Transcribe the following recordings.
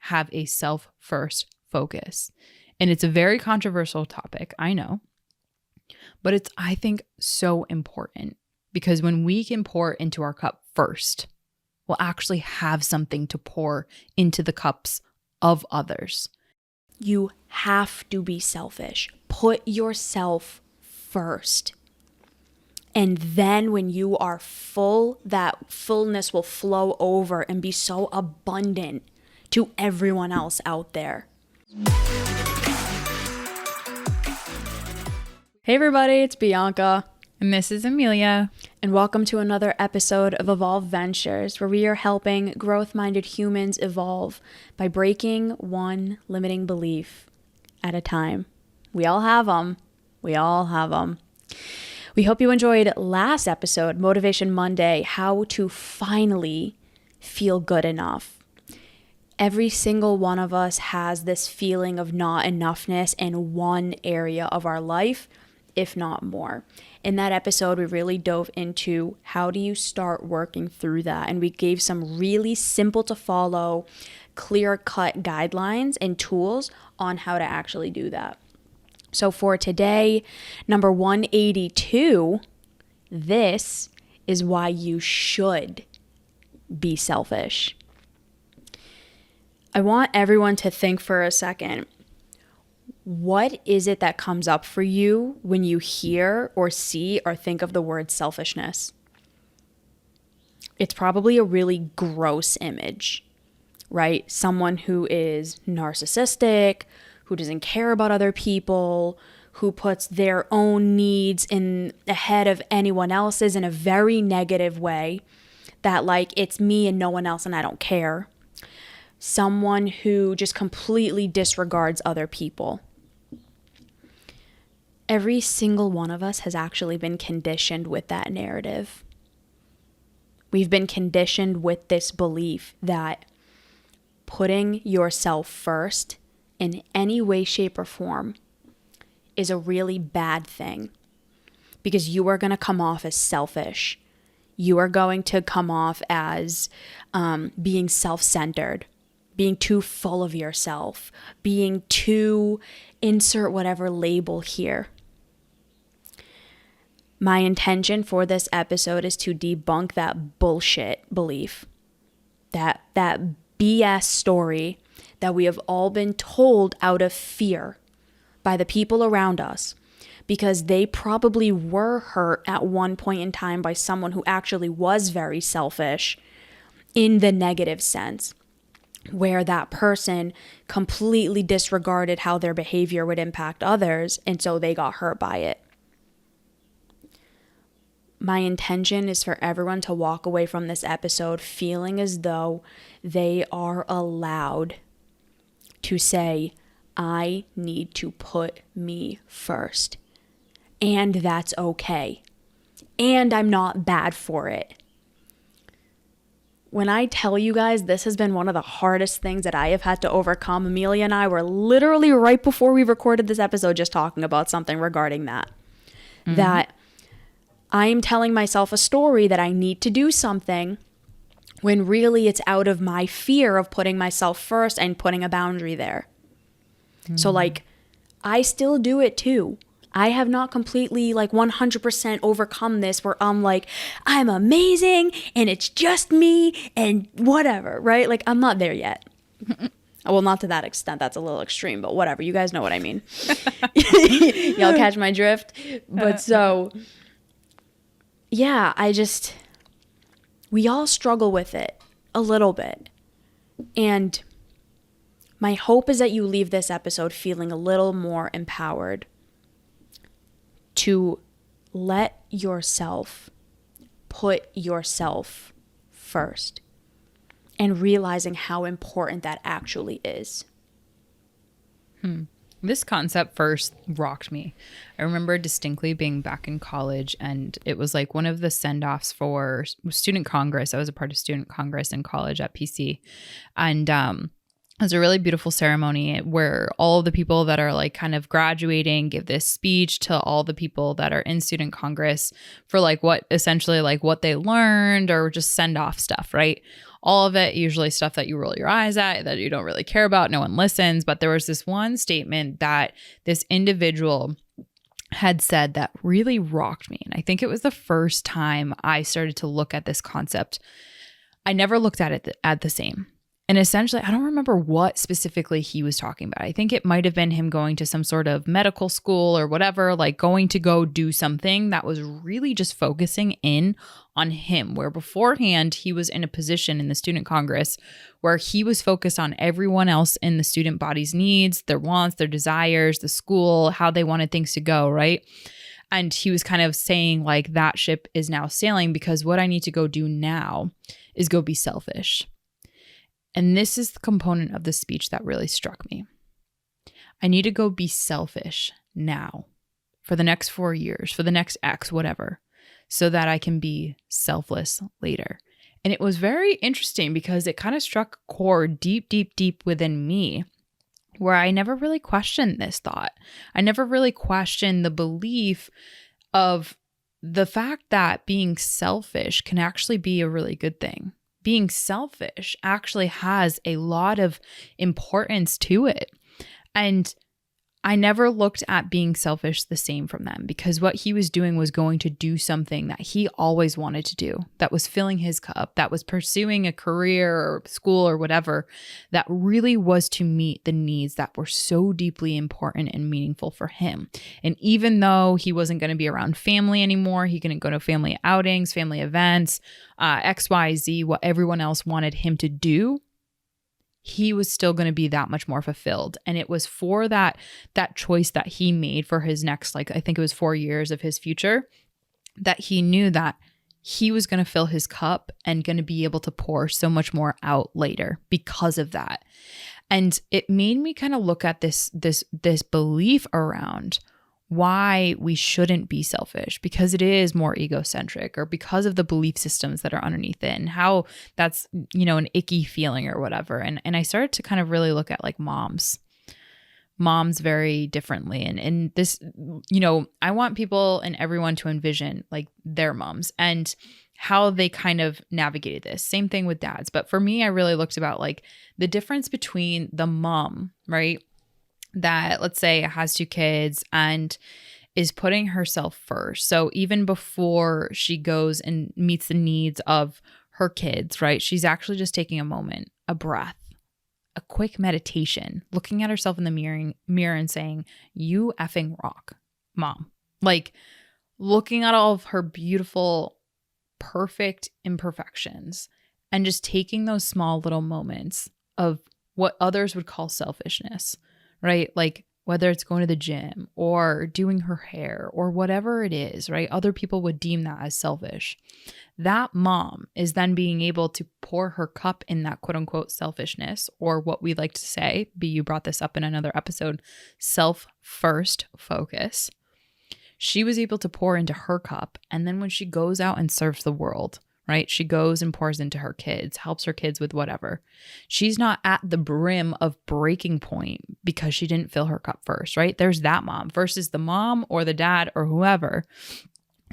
have a self-first focus. And it's a very controversial topic, I know, but it's, I think, so important because when we can pour into our cup first, we'll actually have something to pour into the cups of others. You have to be selfish. Put yourself first. And then when you are full, that fullness will flow over and be so abundant to everyone else out there. Hey everybody, it's Bianca. And this is Emilia. And welcome to another episode of Evolve Ventures, where we are helping growth-minded humans evolve by breaking one limiting belief at a time. We all have them. We hope you enjoyed last episode, Motivation Monday, how to finally feel good enough. Every single one of us has this feeling of not enoughness in one area of our life, if not more. In that episode, we really dove into how do you start working through that. And we gave some really simple to follow, clear-cut guidelines and tools on how to actually do that. So for today, number 182, this is why you should be selfish. I want everyone to think for a second. What is it that comes up for you when you hear or see or think of the word selfishness? It's probably a really gross image, right? Someone who is narcissistic, who doesn't care about other people, who puts their own needs ahead of anyone else's in a very negative way, that like it's me and no one else and I don't care. Someone who just completely disregards other people. Every single one of us has actually been conditioned with that narrative. We've been conditioned with this belief that putting yourself first in any way, shape, or form is a really bad thing because you are going to come off as selfish. You are going to come off as being self-centered, being too full of yourself, being too insert whatever label here. My intention for this episode is to debunk that bullshit belief, that BS story that we have all been told out of fear by the people around us because they probably were hurt at one point in time by someone who actually was very selfish in the negative sense, where that person completely disregarded how their behavior would impact others, and so they got hurt by it. My intention is for everyone to walk away from this episode feeling as though they are allowed to say, I need to put me first. And that's okay. And I'm not bad for it. When I tell you guys this has been one of the hardest things that I have had to overcome, Emilia and I were literally right before we recorded this episode just talking about something regarding that. Mm-hmm. That I am telling myself a story that I need to do something when really it's out of my fear of putting myself first and putting a boundary there. Mm-hmm. So like, I still do it too. I have not completely 100% overcome this where I'm like, I'm amazing and it's just me and whatever, right? Like, I'm not there yet. Well, not to that extent. That's a little extreme, but whatever. You guys know what I mean. Y'all catch my drift? But so, yeah, we all struggle with it a little bit. And my hope is that you leave this episode feeling a little more empowered to let yourself put yourself first and realizing how important that actually is. This concept first rocked me. I remember distinctly being back in college, and it was like one of the send-offs for student congress. I was a part of student congress in college at PC. And It's a really beautiful ceremony where all of the people that are like kind of graduating give this speech to all the people that are in student congress for like what essentially like what they learned or just send off stuff, right? All of it usually stuff that you roll your eyes at, that you don't really care about. No one listens. But there was this one statement that this individual had said that really rocked me. And I think it was the first time I started to look at this concept. I never looked at it at the same. And essentially, I don't remember what specifically he was talking about. I think it might have been him going to some sort of medical school or whatever, like going to go do something that was really just focusing in on him, where beforehand he was in a position in the student congress where he was focused on everyone else in the student body's needs, their wants, their desires, the school, how they wanted things to go, right? And he was kind of saying like that ship is now sailing because what I need to go do now is go be selfish. And this is the component of the speech that really struck me. I need to go be selfish now for the next 4 years, for the next X, whatever, so that I can be selfless later. And it was very interesting because it kind of struck a chord deep, deep, deep within me where I never really questioned this thought. I never really questioned the belief of the fact that being selfish can actually be a really good thing. Being selfish actually has a lot of importance to it. And I never looked at being selfish the same from them because what he was doing was going to do something that he always wanted to do, that was filling his cup, that was pursuing a career or school or whatever, that really was to meet the needs that were so deeply important and meaningful for him. And even though he wasn't going to be around family anymore, he couldn't go to family outings, family events, X, Y, Z, what everyone else wanted him to do, he was still going to be that much more fulfilled. And it was for that choice that he made for his next, like, I think it was 4 years of his future, that he knew that he was going to fill his cup and going to be able to pour so much more out later because of that. And it made me kind of look at this belief around why we shouldn't be selfish, because it is more egocentric, or because of the belief systems that are underneath it and how that's, an icky feeling or whatever. And I started to kind of really look at like moms very differently. And this, I want people and everyone to envision like their moms and how they kind of navigated this. Same thing with dads. But for me, I really looked about like the difference between the mom, right? That, let's say, has 2 kids and is putting herself first. So even before she goes and meets the needs of her kids, right? She's actually just taking a moment, a breath, a quick meditation, looking at herself in the mirror and saying, "You effing rock, mom." Like looking at all of her beautiful, perfect imperfections and just taking those small little moments of what others would call selfishness. Right? Like whether it's going to the gym or doing her hair or whatever it is, right? Other people would deem that as selfish. That mom is then being able to pour her cup in that quote unquote selfishness, or what we like to say, you brought this up in another episode, self-first focus. She was able to pour into her cup. And then when she goes out and serves the world, right? She goes and pours into her kids, helps her kids with whatever. She's not at the brim of breaking point because she didn't fill her cup first, right? There's that mom versus the mom or the dad or whoever.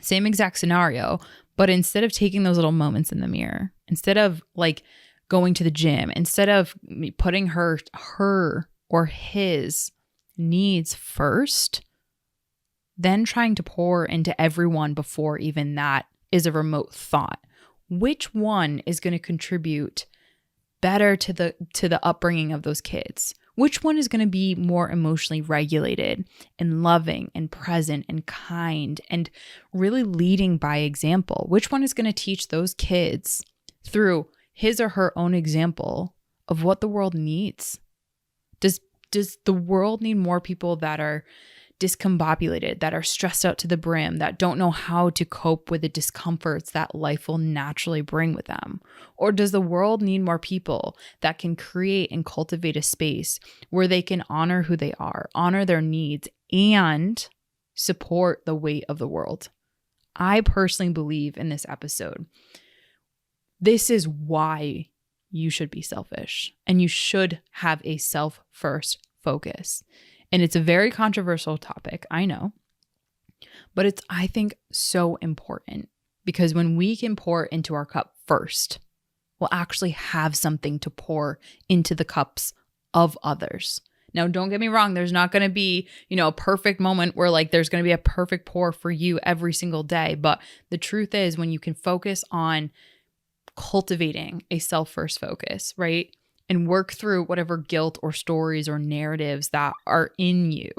Same exact scenario, but instead of taking those little moments in the mirror, instead of like going to the gym, instead of putting her or his needs first, then trying to pour into everyone before even that is a remote thought. Which one is going to contribute better to the upbringing of those kids? Which one is going to be more emotionally regulated and loving and present and kind and really leading by example? Which one is going to teach those kids through his or her own example of what the world needs? Does the world need more people that are discombobulated, that are stressed out to the brim, that don't know how to cope with the discomforts that life will naturally bring with them? Or does the world need more people that can create and cultivate a space where they can honor who they are, honor their needs, and support the weight of the world? I personally believe in this episode, this is why you should be selfish and you should have a self-first focus. And it's a very controversial topic, I know, but it's, I think, so important because when we can pour into our cup first, we'll actually have something to pour into the cups of others. Now, don't get me wrong. There's not going to be, a perfect moment where like there's going to be a perfect pour for you every single day. But the truth is when you can focus on cultivating a self-first focus, right? And work through whatever guilt or stories or narratives that are in you,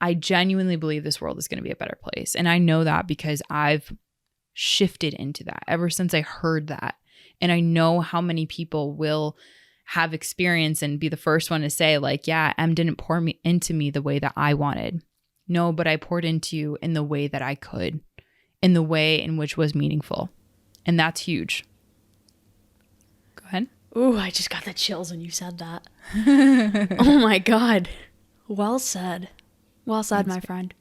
I genuinely believe this world is going to be a better place. And I know that because I've shifted into that ever since I heard that. And I know how many people will have experience and be the first one to say like, yeah, Em didn't pour into me the way that I wanted. No, but I poured into you in the way that I could, in the way in which was meaningful. And that's huge. Go ahead. Ooh, I just got the chills when you said that. Oh my God. Well said. Well said, my friend.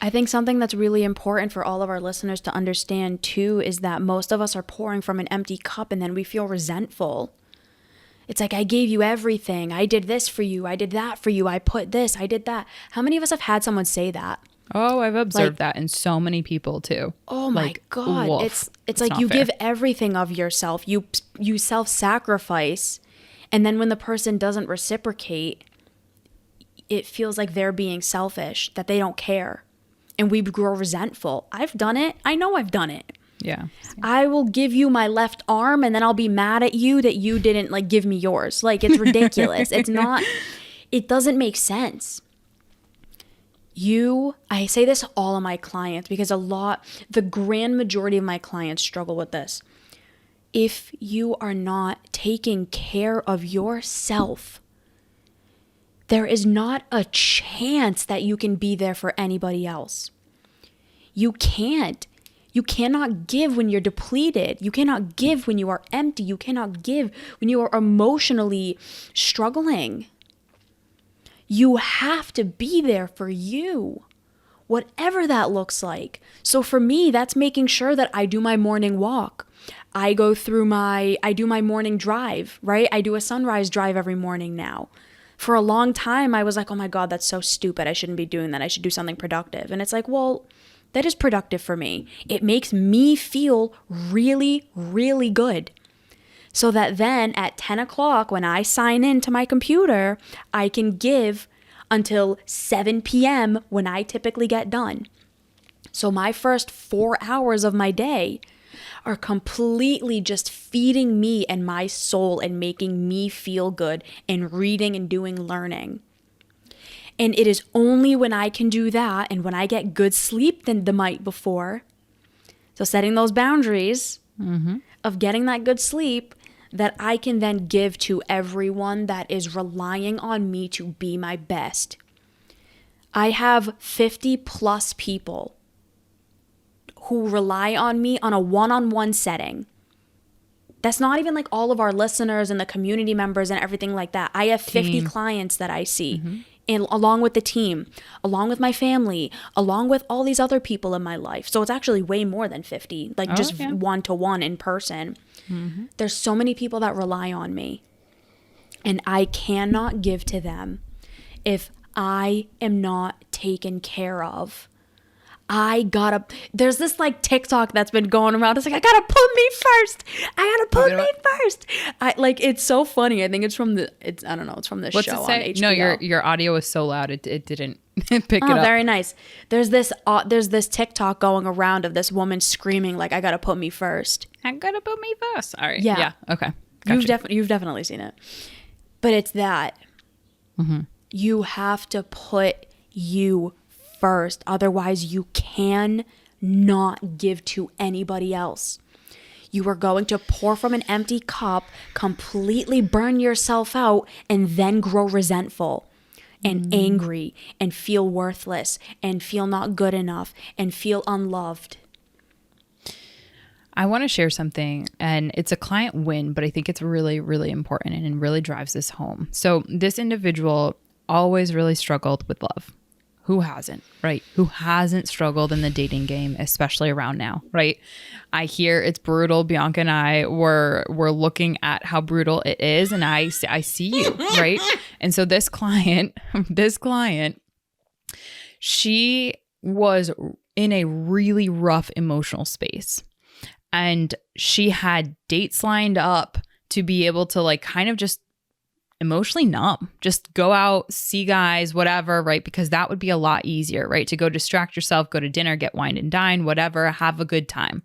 I think something that's really important for all of our listeners to understand too is that most of us are pouring from an empty cup and then we feel resentful. It's like, I gave you everything. I did this for you. I did that for you. I put this. I did that. How many of us have had someone say that? Oh, I've observed that in so many people too. Oh my God. Woof. It's like you give everything of yourself. You self-sacrifice. And then when the person doesn't reciprocate, it feels like they're being selfish, that they don't care. And we grow resentful. I've done it. I know I've done it. Yeah. I will give you my left arm and then I'll be mad at you that you didn't like give me yours. Like, it's ridiculous. It doesn't make sense. I say this to all of my clients because the grand majority of my clients struggle with this. If you are not taking care of yourself, there is not a chance that you can be there for anybody else. You can't. You cannot give when you're depleted. You cannot give when you are empty. You cannot give when you are emotionally struggling. You have to be there for you, whatever that looks like. So for me, that's making sure that I do my morning walk. I do my morning drive, right? I do a sunrise drive every morning now. For a long time, I was like, oh my God, that's so stupid. I shouldn't be doing that. I should do something productive. And it's like, well, that is productive for me. It makes me feel really, really good. So that then at 10 o'clock, when I sign into my computer, I can give until 7 p.m. when I typically get done. So my first 4 hours of my day are completely just feeding me and my soul and making me feel good and reading and doing learning. And it is only when I can do that and when I get good sleep than the night before, so setting those boundaries of getting that good sleep, that I can then give to everyone that is relying on me to be my best. I have 50 plus people who rely on me on a one-on-one setting. That's not even like all of our listeners and the community members and everything like that. I have 50 clients that I see. And along with the team, along with my family, along with all these other people in my life. So it's actually way more than 50, like just one-to-one in person. There's so many people that rely on me. And I cannot give to them if I am not taken care of. There's this like TikTok that's been going around. It's like, I gotta put me first. It's so funny. I think it's from the What's show it say? on HBO. No, your audio is so loud. It didn't pick it up. Very nice. There's this TikTok going around of this woman screaming like, I gotta put me first. I gotta put me first. All right. Yeah. Okay. Gotcha. You've definitely seen it. But it's that. You have to put you first. Otherwise, you can not give to anybody else. You are going to pour from an empty cup, completely burn yourself out, and then grow resentful and angry and feel worthless and feel not good enough and feel unloved. I want to share something, and it's a client win, but I think it's really, really important and really drives this home. So this individual always really struggled with love. Who hasn't, right? Who hasn't struggled in the dating game, especially around now, right? I hear it's brutal. Bianca and I were looking at how brutal it is, and I see you, right? And so this client, she was in a really rough emotional space, and she had dates lined up to be able to like kind of just emotionally numb, just go out, see guys, whatever, right? Because that would be a lot easier, right? To go distract yourself, go to dinner, get wine and dine, whatever, have a good time.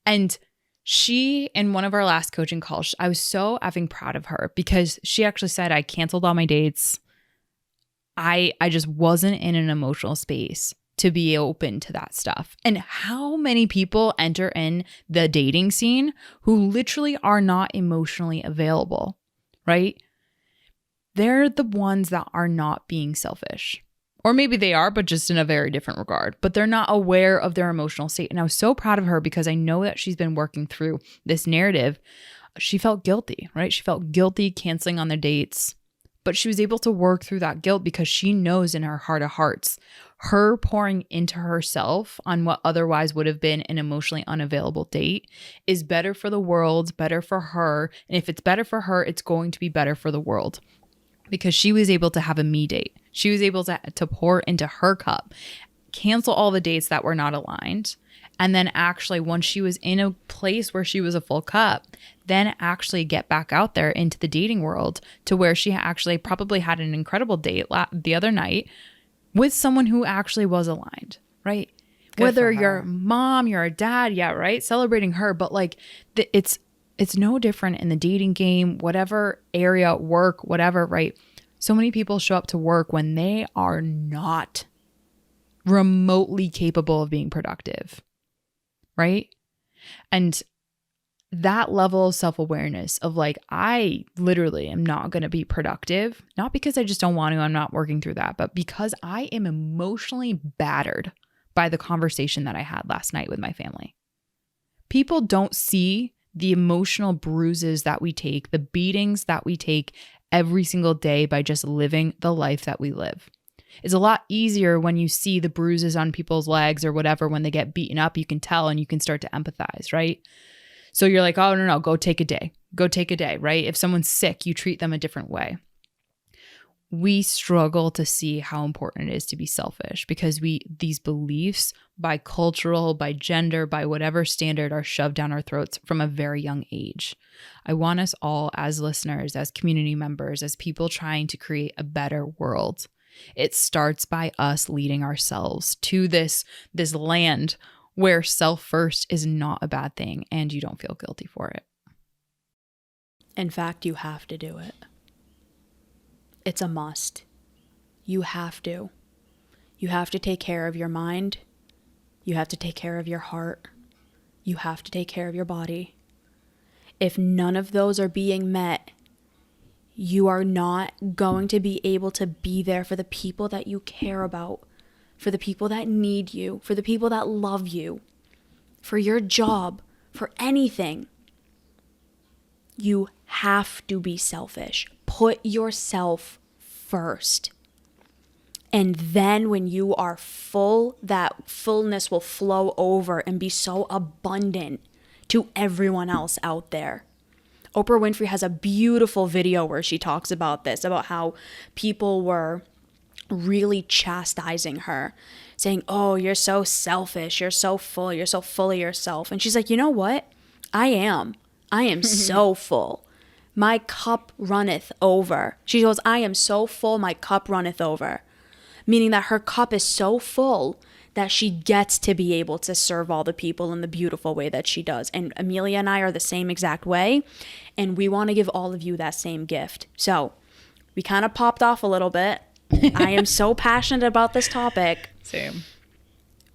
And she, in one of our last coaching calls, I was so effing proud of her because she actually said, I canceled all my dates. I just wasn't in an emotional space to be open to that stuff. And how many people enter in the dating scene who literally are not emotionally available, right? They're the ones that are not being selfish. Or maybe they are, but just in a very different regard. But they're not aware of their emotional state. And I was so proud of her because I know that she's been working through this narrative. She felt guilty, right? She felt guilty canceling on their dates. But she was able to work through that guilt because she knows in her heart of hearts, her pouring into herself on what otherwise would have been an emotionally unavailable date is better for the world, better for her. And if it's better for her, it's going to be better for the world. Because she was able to have a me date. She was able to pour into her cup, cancel all the dates that were not aligned. And then actually, once she was in a place where she was a full cup, then actually get back out there into the dating world to where she actually probably had an incredible date the other night with someone who actually was aligned, right? Good Whether for you're a her. mom, you're a dad, yeah, right? Celebrating her. But like it's no different in the dating game, whatever area, work, whatever, right? So many people show up to work when they are not remotely capable of being productive, right? And that level of self-awareness of like, I literally am not going to be productive, not because I just don't want to, I'm not working through that, but because I am emotionally battered by the conversation that I had last night with my family. People don't see the emotional bruises that we take, the beatings that we take every single day by just living the life that we live. It's a lot easier when you see the bruises on people's legs or whatever, when they get beaten up, you can tell and you can start to empathize, right? So you're like, oh, no, go take a day. Go take a day, right? If someone's sick, you treat them a different way. We struggle to see how important it is to be selfish because these beliefs by cultural, by gender, by whatever standard are shoved down our throats from a very young age. I want us all as listeners, as community members, as people trying to create a better world. It starts by us leading ourselves to this land where self first is not a bad thing and you don't feel guilty for it. In fact, you have to do it. It's a must. You have to. You have to take care of your mind. You have to take care of your heart. You have to take care of your body. If none of those are being met, you are not going to be able to be there for the people that you care about, for the people that need you, for the people that love you, for your job, for anything. You have to be selfish. Put yourself first. And then when you are full, that fullness will flow over and be so abundant to everyone else out there. Oprah Winfrey has a beautiful video where she talks about this, about how people were really chastising her, saying, oh, you're so selfish, you're so full of yourself. And she's like, you know what? I am so full. My cup runneth over. She goes, I am so full, my cup runneth over. Meaning that her cup is so full that she gets to be able to serve all the people in the beautiful way that she does. And Emilia and I are the same exact way. And we want to give all of you that same gift. So we kind of popped off a little bit. I am so passionate about this topic. Same.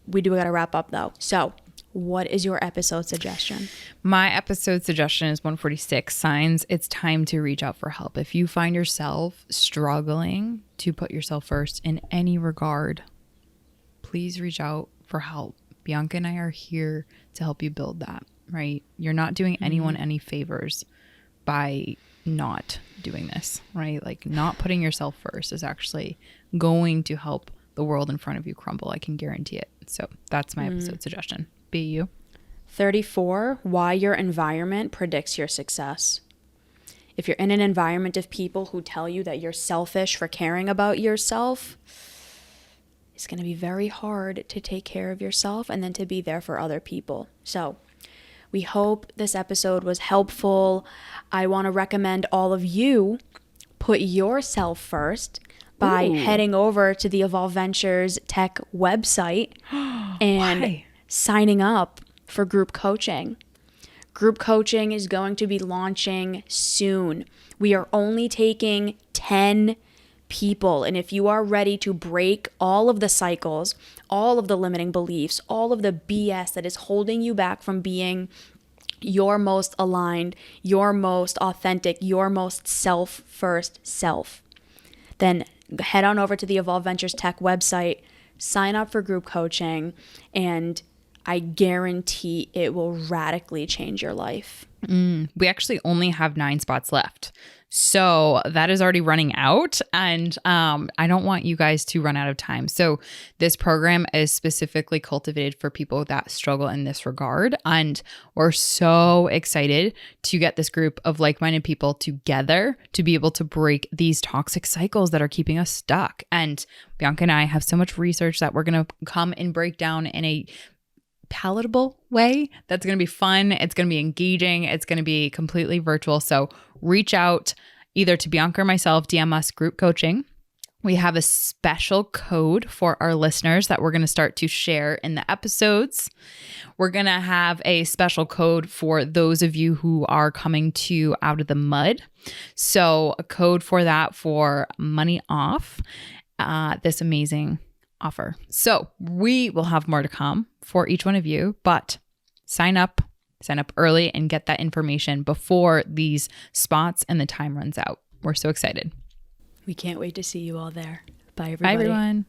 We do got to wrap up though. So what is your episode suggestion? My episode suggestion is 146 signs it's time to reach out for help. If you find yourself struggling to put yourself first in any regard, please reach out for help. Bianca and I are here to help you build that, right? You're not doing anyone any favors by not doing this, right? Like not putting yourself first is actually going to help the world in front of you crumble. I can guarantee it. So that's my episode suggestion. Be you. 34, why your environment predicts your success. If you're in an environment of people who tell you that you're selfish for caring about yourself, it's going to be very hard to take care of yourself and then to be there for other people. So we hope this episode was helpful. I want to recommend all of you put yourself first by heading over to the Evolve Ventures Tech website and signing up for group coaching. Group coaching is going to be launching soon. We are only taking 10 people. And if you are ready to break all of the cycles, all of the limiting beliefs, all of the BS that is holding you back from being your most aligned, your most authentic, your most self-first self, then head on over to the Evolve Ventures Tech website, sign up for group coaching, and I guarantee it will radically change your life. We actually only have 9 spots left. So that is already running out, and I don't want you guys to run out of time. So this program is specifically cultivated for people that struggle in this regard. And we're so excited to get this group of like-minded people together to be able to break these toxic cycles that are keeping us stuck. And Bianca and I have so much research that we're going to come and break down in a palatable way that's going to be fun. It's going to be engaging. It's going to be completely virtual. So reach out either to Bianca or myself, DM us group coaching. We have a special code for our listeners that we're going to start to share in the episodes. We're going to have a special code for those of you who are coming to Out of the Mud. So a code for that for money off this amazing offer. So we will have more to come for each one of you, but sign up early and get that information before these spots and the time runs out. We're so excited. We can't wait to see you all there. Bye, everybody. Bye, everyone.